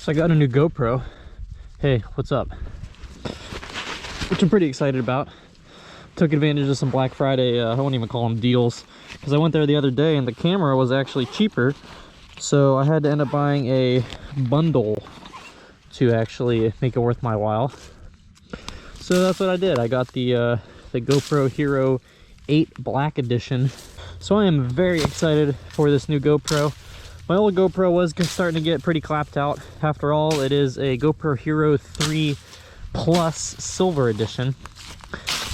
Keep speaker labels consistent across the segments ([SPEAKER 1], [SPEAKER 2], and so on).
[SPEAKER 1] So I got a new GoPro. Hey, what's up? Which I'm pretty excited about. Took advantage of some Black Friday, I won't even call them deals, because I went there the other day and the camera was actually cheaper. So I had to end up buying a bundle to actually make it worth my while. So that's what I did. I got the GoPro Hero 8 Black Edition. So I am very excited for this new GoPro. My old GoPro was starting to get pretty clapped out. After all, it is a GoPro Hero 3 Plus Silver Edition,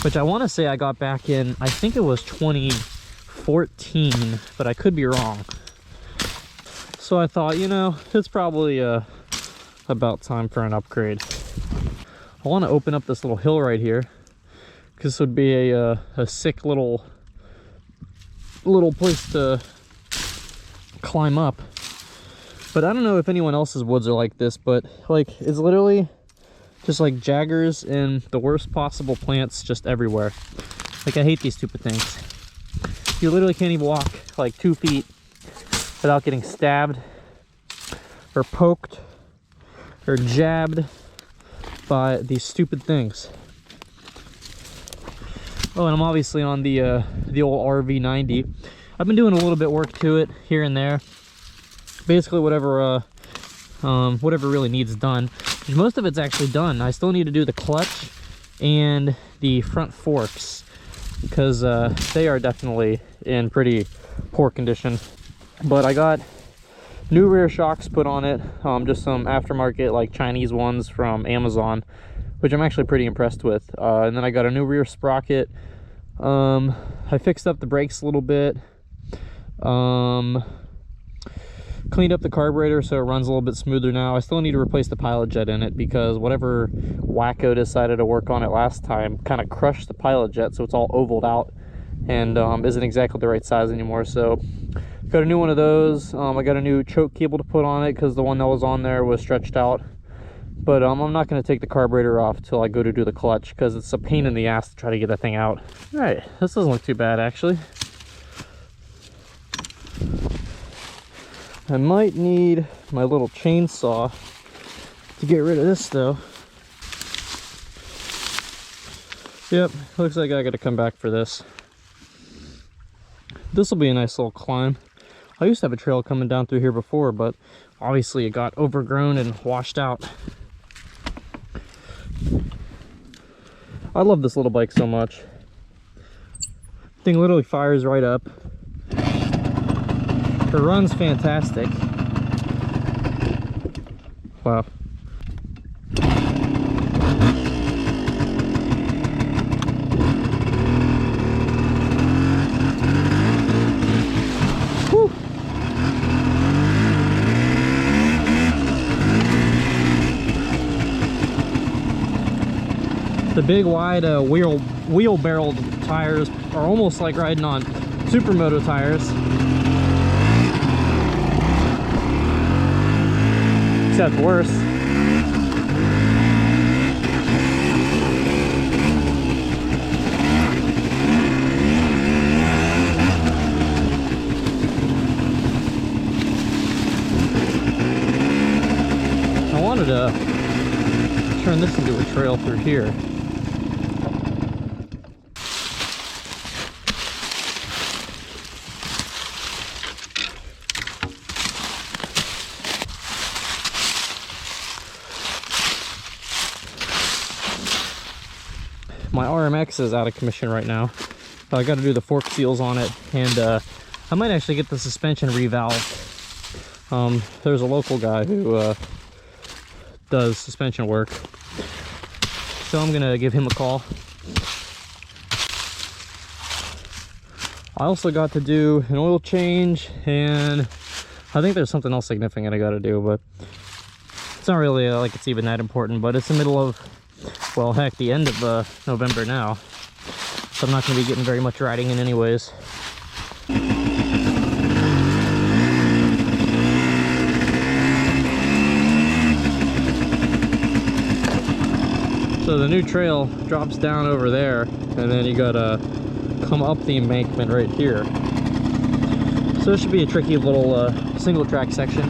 [SPEAKER 1] which I want to say I got back in, I think it was 2014, but I could be wrong. So I thought, you know, it's probably about time for an upgrade. I want to open up this little hill right here, because this would be a sick little place to climb up. But I don't know if anyone else's woods are like this, but like it's literally just like jaggers and the worst possible plants just everywhere. Like, I hate these stupid things. You literally can't even walk like 2 feet without getting stabbed or poked or jabbed by these stupid things. Oh, and I'm obviously on the old RV90. I've been doing a little bit work to it here and there. Basically whatever really needs done. Most of it's actually done. I still need to do the clutch and the front forks, because they are definitely in pretty poor condition. But I got new rear shocks put on it, just some aftermarket like Chinese ones from Amazon, which I'm actually pretty impressed with. And then I got a new rear sprocket. I fixed up the brakes a little bit, cleaned up the carburetor so it runs a little bit smoother now. I still need to replace the pilot jet in it, because whatever wacko decided to work on it last time kind of crushed the pilot jet, so it's all ovaled out and isn't exactly the right size anymore. So got a new one of those. I got a new choke cable to put on it, because the one that was on there was stretched out. But I'm not going to take the carburetor off till I go to do the clutch, because it's a pain in the ass to try to get that thing out. All right, this doesn't look too bad actually. I might need my little chainsaw to get rid of this though. Yep, looks like I gotta come back for this. This will be a nice little climb. I used to have a trail coming down through here before, but obviously it got overgrown and washed out. I love this little bike so much. Thing literally fires right up. It runs fantastic. Wow. Whew. The big wide wheel barreled tires are almost like riding on supermoto tires. Except worse. I wanted to turn this into a trail through here. My RMX is out of commission right now. I got to do the fork seals on it, and I might actually get the suspension revalved. There's a local guy who does suspension work, so I'm gonna give him a call. I also got to do an oil change, and I think there's something else significant I got to do, but it's not really like it's even that important. But it's the middle of, well, heck, the end of November now, so I'm not going to be getting very much riding in anyways. So the new trail drops down over there, and then you gotta come up the embankment right here. So it should be a tricky little single track section.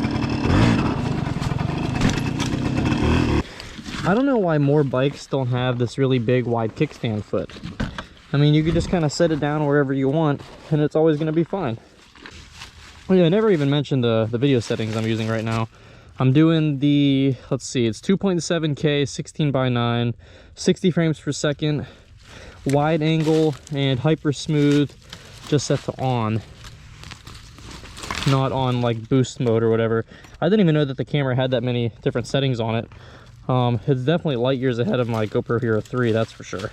[SPEAKER 1] I don't know why more bikes don't have this really big wide kickstand foot. I mean, you could just kind of set it down wherever you want and it's always going to be fine. Oh yeah, I never even mentioned the video settings I'm using right now. I'm doing the, let's see, it's 2.7K 16:9, 60 frames per second, wide angle and hyper smooth, just set to on, not on like boost mode or whatever. I didn't even know that the camera had that many different settings on it. It's definitely light years ahead of my GoPro Hero 3, that's for sure.